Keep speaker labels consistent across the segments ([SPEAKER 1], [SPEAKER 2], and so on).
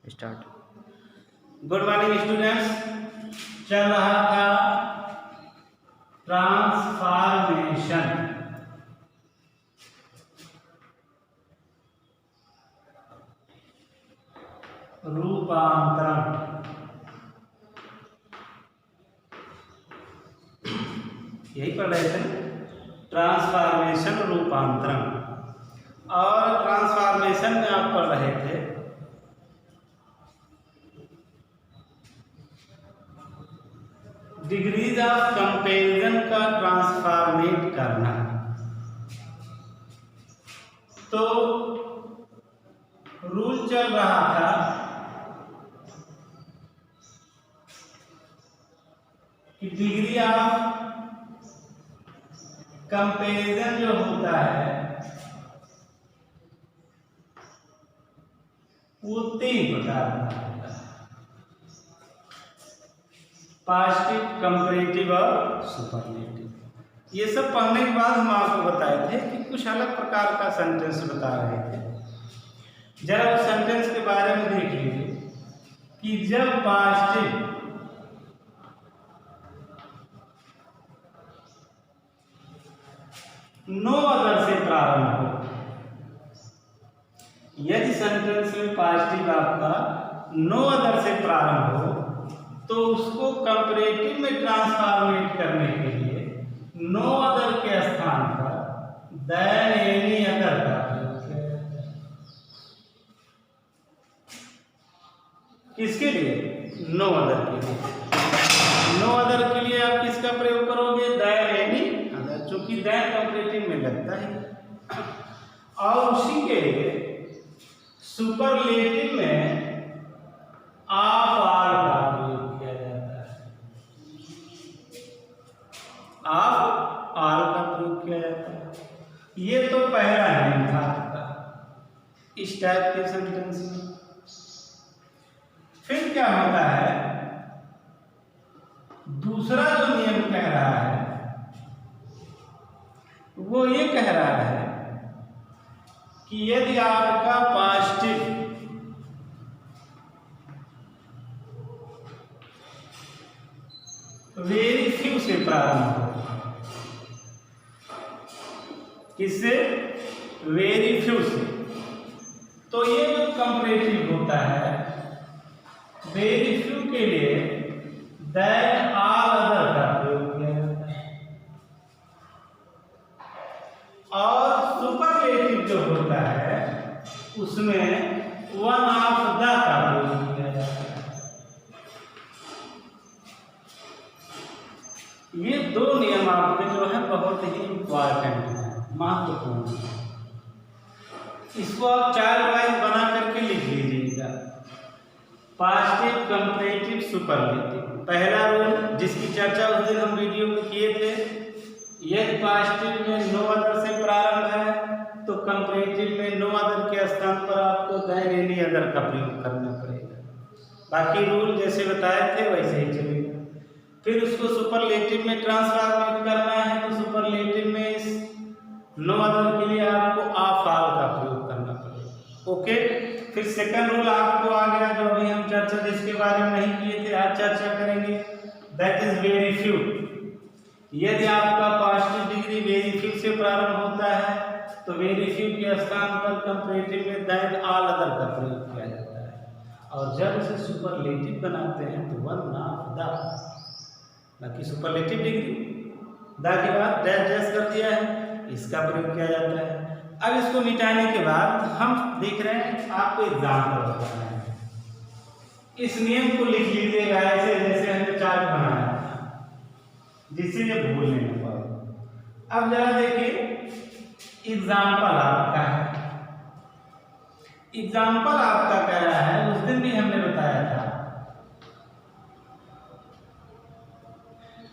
[SPEAKER 1] Start. Good morning students. चल रहा था ट्रांसफॉर्मेशन। रूपांतरण। यही पढ़ रहे थे, ट्रांसफॉर्मेशन रूपांतरण। और ट्रांसफॉर्मेशन में आप पढ़ रहे थे डिग्रीज ऑफ कंपैरिजन का ट्रांसफॉर्मेट करना। तो रूल चल रहा था कि डिग्री ऑफ कंपैरिजन जो होता है वो 3 प्रकार का होता है, पॉजिटिव, कंपैरेटिव और सुपरलेटिव। ये सब पढ़ने के बाद हम आपको बताए थे कि कुछ अलग प्रकार का सेंटेंस बता रहे थे। जरा उस सेंटेंस के बारे में देख लीजिए कि जब पॉजिटिव नो अदर से प्रारंभ हो, यदि सेंटेंस में पॉजिटिव आपका नो अदर से प्रारंभ हो तो उसको कंपैरेटिव में ट्रांसफॉर्मेट करने के लिए नो अदर के स्थान पर देन एनी अदर का प्रयोग किया जाता है। किसके लिए? नो अदर के लिए। नो अदर के लिए आप किसका प्रयोग करोगे? देन एनी अदर, चूंकि देन कंपैरेटिव में लगता है। और उसी के लिए सुपरलेटिव में ऑफ ऑल का प्रयोग किया जाता है। ऑफ ऑल का प्रयोग किया जाता है। ये तो पहला नियम था आपका इस टाइप के सेंटेंस में। फिर क्या होता है, दूसरा जो नियम कह रहा है वो ये कह रहा है कि यदि आपका पॉजिटिव वेरी फ्यू से प्रारंभ हो, किससे? वेरी फ्यू से, तो ये जो कंपैरेटिव होता है वेरी फ्यू के लिए देन ऑल अदर का प्रयोग किया जाता है। और सुपरलेटिव जो होता है उसमें वन ऑफ द का प्रयोग किया जाता है। ये दो नियम आपके जो है बहुत ही इंपॉर्टेंट है, महत्वपूर्ण है। इसको आप चार्ट वाइज बना करके लिख लीजिएगा। Positive, comparative, superlative. पहला रूल जिसकी चर्चा उस दिन हम वीडियो में किए थे, यदि पॉजिटिव में नो अदर से प्रारंभ है तो कंपैरेटिव में नो अदर के स्थान पर आपको देन एनी अदर का प्रयोग करना पड़ेगा। बाकी रूल जैसे बताए थे वैसे ही चलेगा। फिर उसको सुपरलेटिव में ट्रांसफॉर्मेट करना है तो सुपरलेटिव में नो अदर के लिए आपको ऑफ ऑल का प्रयोग करना पड़ेगा। ओके। फिर सेकंड रूल आपको आ गया जो अभी हम चर्चा जिसके बारे में नहीं किए थे, आज चर्चा करेंगे, दैट इज वेरी फ्यू। यदि आपका पॉजिटिव डिग्री वेरी फ्यू से प्रारंभ होता है तो वेरी फ्यू के स्थान पर कंपैरेटिव में देन ऑल अदर का प्रयोग किया जाता है। और जब उसे सुपरलेटिव बनाते हैं तो वन ऑफ द, बाकी सुपरलेटिव डिग्री द के बाद डैश कर दिया है, इसका प्रयोग किया जाता है। अब इसको मिटाने के बाद हम देख रहे हैं आपको एग्जाम्पल बताना है। इस नियम को लिख लीजिएगा ऐसे जैसे हमने चार्ट बनाया था, जिससे ये भूलने न पाए। अब जरा देखिए एग्जाम्पल आपका है। एग्जाम्पल आपका कह रहा है, उस दिन भी हमने बताया था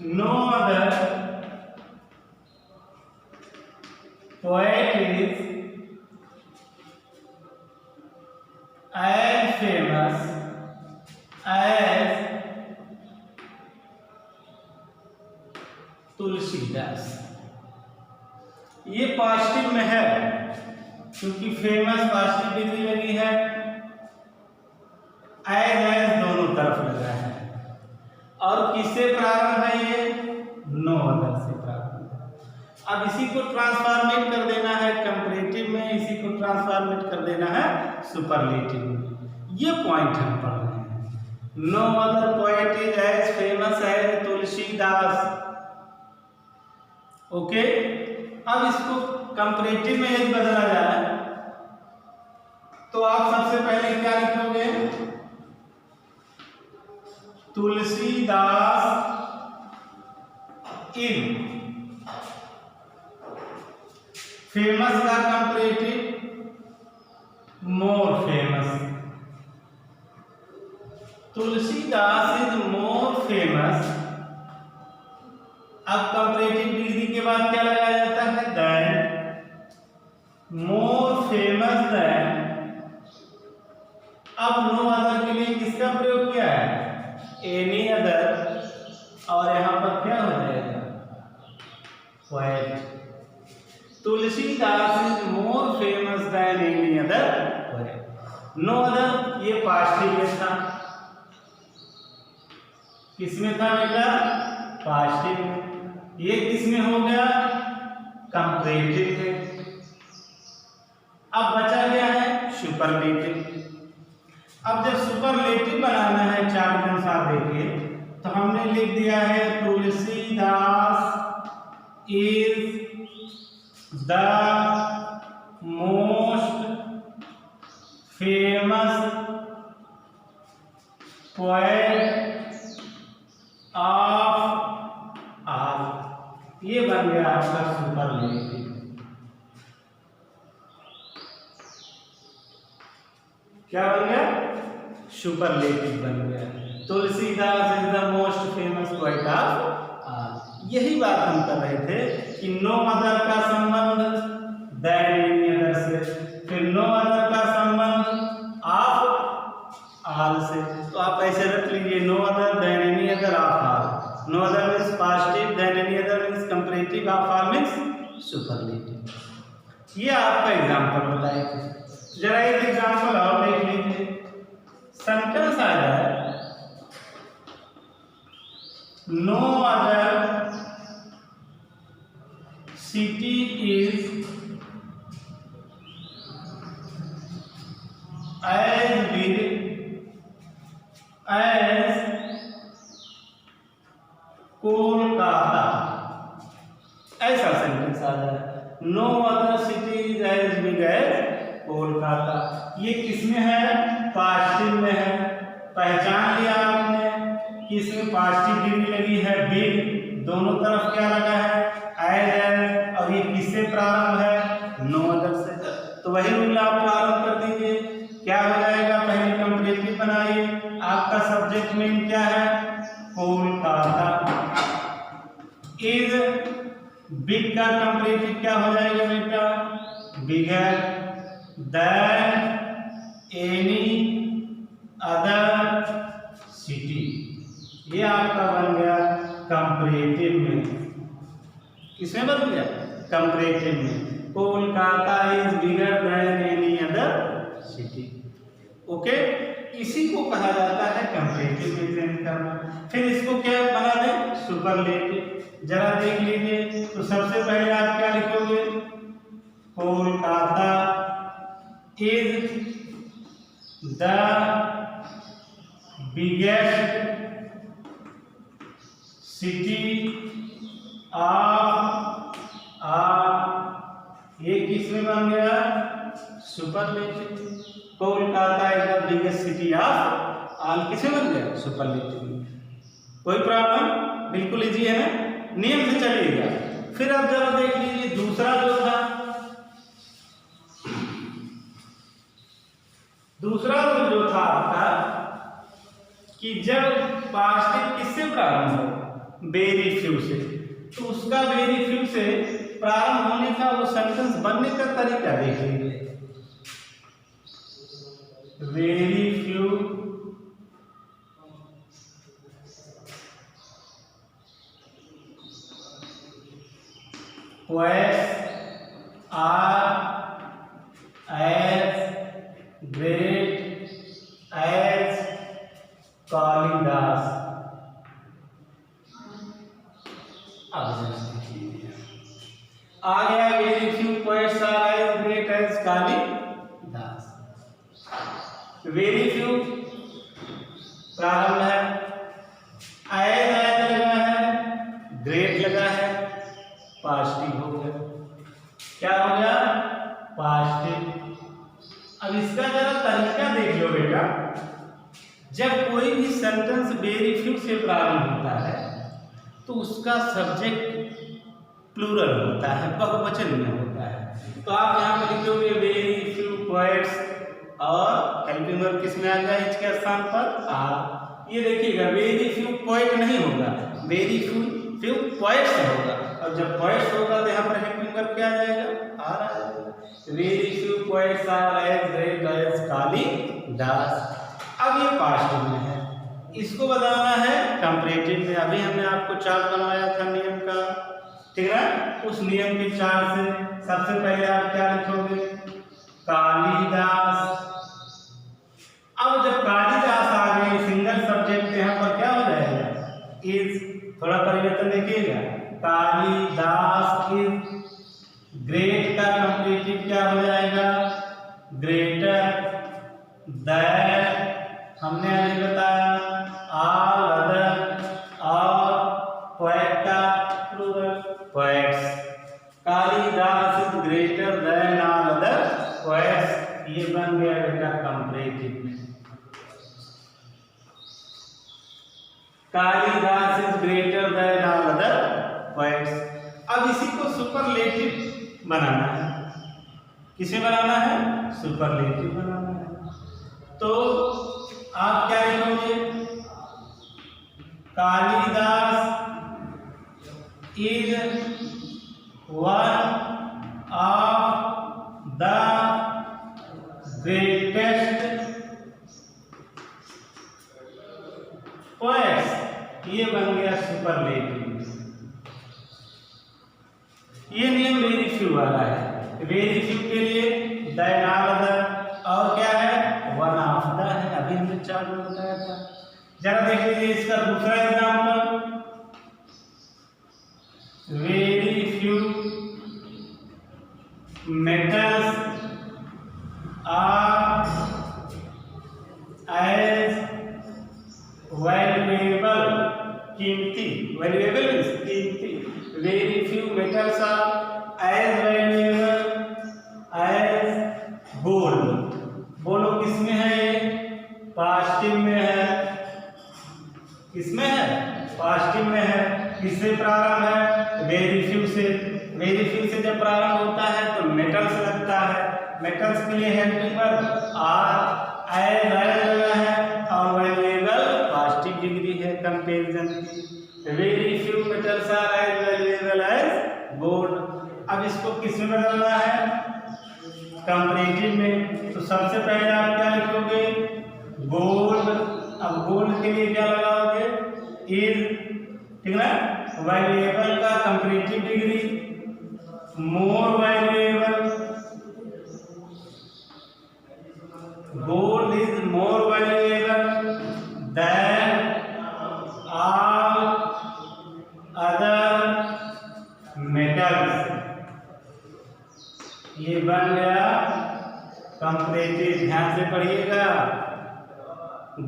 [SPEAKER 1] no other poet is as famous as Tulsidas. ये पॉजिटिव में है क्योंकि फेमस पॉजिटिव डिग्री लगी है, एज दोनों तरफ लगा है। और किससे प्रारंभ है ये? नो अदर से प्रारंभ है। अब इसी को ट्रांसफॉर्मेट कर देना है कंपैरेटिव में, इसी को ट्रांसफॉर्मेट कर देना है सुपरलेटिव में। ये पॉइंट हम पढ़ रहे हैं। No other poet is as famous as Tulsidas. Okay, अब इसको कंपैरेटिव में यदि बदला जाए तो आप सबसे पहले क्या लिखोगे? तुलसीदास इज फेमस का comparative more famous. Tulsidas is more famous. अब कंपैरेटिव डिग्री के बाद क्या लगाया जाता है? Than more famous than. अब नो अदर के लिए किसका प्रयोग किया है? Any other. और यहां पर क्या हो जाएगा? Poet. Tulsidas is more famous than any other poet. No other ये पास्ट में था। किसमें था बेटा? पास्ट में। ये किसमें हो गया? कंपैरेटिव में। अब बचा गया है सुपरलेटिव। अब जब सुपरलेटिव बनाना है चार्ट के अनुसार देखिए तो हमने लिख दिया है Tulsidas is the most famous poet of all. ये बन गया आपका सुपरलेटिव। क्या बन गया? सुपरलेटिव बन गया। Tulsidas is the most famous poet of all. यही बात हम कर रहे थे कि नो अदर का संबंध देन एनी अदर से, फिर नो अदर का संबंध ऑफ ऑल से। तो आप ऐसे रख लीजिए, no other than any other of all. No other means positive, than any other means comparative, of all means superlative. ये आपका एग्जांपल बताए थे। जरा एक एग्जांपल और देख लीजिए। सेंटेंस आ जाए no other city is as big as Kolkata. ऐसा सेंटेंस आ जाए no other city is as big as Kolkata. ये किसमें है? पास्टिव में है। पहचान लिया आपने कि इसमें पास्टिव डिग्री लगी है बिग, दोनों तरफ क्या लगा है? एज। और ये किससे प्रारंभ है? नो अदर से। तो वही रूल आप प्रारंभ कर दीजिए। क्या हो जाएगा? पहले कंपैरेटिव बनाइए। आपका सब्जेक्ट में क्या है? कोलकाता। इज बिग का कंपैरेटिव क्या हो जाएगा बेटा? Bigger than any other city. ये आपका बन गया कंपैरेटिव में। किसमें बन गया? कंपैरेटिव में। Kolkata is bigger than any other city. Okay, इसी को कहा जाता है कंपैरेटिव में चेंज करना। फिर इसको क्या बना दें? सुपरलेटिव। जरा देख लीजिए तो सबसे पहले आप क्या लिखोगे? Kolkata is the biggest city of all. ये किस में बन गया? Superlative. Kolkata is the biggest city of all किस में बन गया? सुपरलेटिव में। कोई प्रॉब्लम? बिल्कुल इजी है ना? नियम से चलिएगा। फिर अब जरा देख लीजिए दूसरा जो था, दूसरा जो था आपका कि जब पास्टिव किससे प्रारंभ हो? वेरी फ्यू से। तो उसका वेरी फ्यू से प्रारंभ होने का वो सेंटेंस बनने का तरीका देख लीजिए। Very few poets are as great as Kalidas. अब आ गया very few poets are as great as Kalidas. Very few प्रारंभ है, एज लगा है, ग्रेट लगा है, पास्टिव हो गया। क्या हो गया? पास्टिव। अब इसका जरा तरीका देख लो बेटा। जब कोई भी सेंटेंस वेरी फ्यू से प्रारंभ होता है तो उसका सब्जेक्ट प्लूरल होता है, बहुवचन में होता है। तो आप यहाँ पर लिखोगे वेरी फ्यू पोएट्स और हेल्पिंग वर्ब किस में आ गया? इसके स्थान पर आर। ये देखिएगा वेरी फ्यू पोएट नहीं होगा, वेरी फ्यू पोएट्स होगा। और जब पोएट्स होगा तो यहाँ पर हेल्पिंग वर्ब क्या आ जाएगा? आर आ जाएगा। Very few poets are as great as Kalidas. अब ये पास्ट में है, इसको बताना है कंपैरेटिव में। अभी हमने आपको चार्ट बनवाया था नियम का, ठीक है? उस नियम के चार्ट से सबसे पहले आप क्या लिखोगे? कालिदास। अब जब कालिदास आ गए सिंगल सब्जेक्ट, यहाँ पर क्या हो जाएगा? इज। थोड़ा परिवर्तन देखिएगा, कालिदास इज। ग्रेट का कंपैरेटिव क्या हो जाएगा? Greater than. हमने अभी बताया ऑल अदर, और पोएट का plural poets. Kalidas is greater than all other poets. ये बन गया बेटा कंपैरेटिव में। Kalidas is greater than all other poets. अब इसी को सुपरलेटिव बनाना है। किसे बनाना है? सुपरलेटिव बनाना है। तो आप क्या लिखोगे? Kalidas is one of the greatest poets. ये बन गया सुपरलेटिव। ये नियम वेरी फ्यू वाला है। वेरी फ्यू के लिए देन ऑल अदर, और क्या है? वन ऑफ द है। अभी हमने चार्ट में बताया था। जरा देख लीजिए इसका दूसरा example. Very few metals are as valuable, कीमती। वैल्यूएबल मींस कीमती। Very few metals are as valuable as gold. बोलो किसमें है? ये पास्टिव में है। किसमें है? पास्टिव में है। किससे प्रारंभ है? वेरी फ्यू से। वेरी फ्यू से जब प्रारंभ होता है तो मेटल्स लगता है। मेटल्स के लिए हेल्पिंग वर्ब आर एज लगा है, और वैल्यूएबल पास्टिव डिग्री है कंपैरिजन की। Very few metals are as valuable as gold. अब इसको किसमें बदलना है? कंपैरेटिव में। तो सबसे पहले आप क्या लिखोगे? गोल्ड। अब गोल्ड के लिए क्या लगाओगे? इज, ठीक है? वैल्यूएबल का comparative degree more valuable. Gold is more valuable then all other metals. ये बन गया कंपैरेटिव। ध्यान से पढ़िएगा।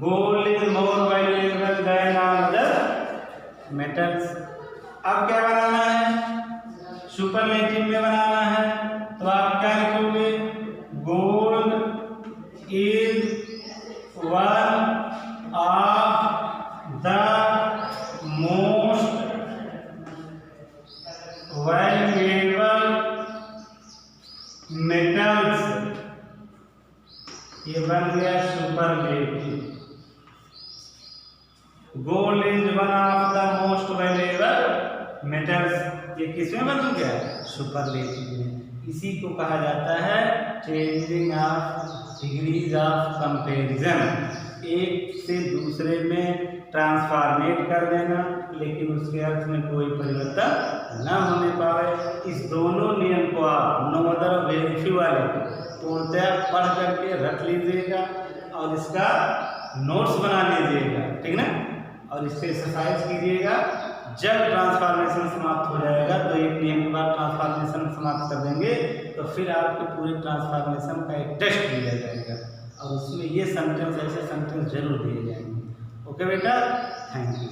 [SPEAKER 1] Gold is more valuable then all other metals. अब क्या बनाना है? सुपरलेटिव में बनाना है। तो आप क्या लिखोगे? Gold is one of the most valuable metals. ये बन गया superlative. Gold is one of the most valuable metals. ये किसमें बन गया? सुपरलेटिव में। इसी को कहा जाता है changing of degrees of comparison. एक से दूसरे में ट्रांसफॉर्मेट कर देना, लेकिन उसके अर्थ में कोई परिवर्तन न होने पाए। इस दोनों नियम को आप नो अदर वेरी फ्यू वाले पूर्णतः पढ़ करके रख लीजिएगा और इसका नोट्स बना लीजिएगा, ठीक ना। और इससे एक्सरसाइज कीजिएगा। जब ट्रांसफॉर्मेशन समाप्त हो जाएगा तो एक नियम के बाद ट्रांसफॉर्मेशन समाप्त कर देंगे, तो फिर आपके पूरे ट्रांसफॉर्मेशन का एक टेस्ट दिया जाएगा और उसमें ये सेंटेंस ऐसे सेंटेंस जरूर दिए जाएंगे। ओके बेटा, थैंक यू।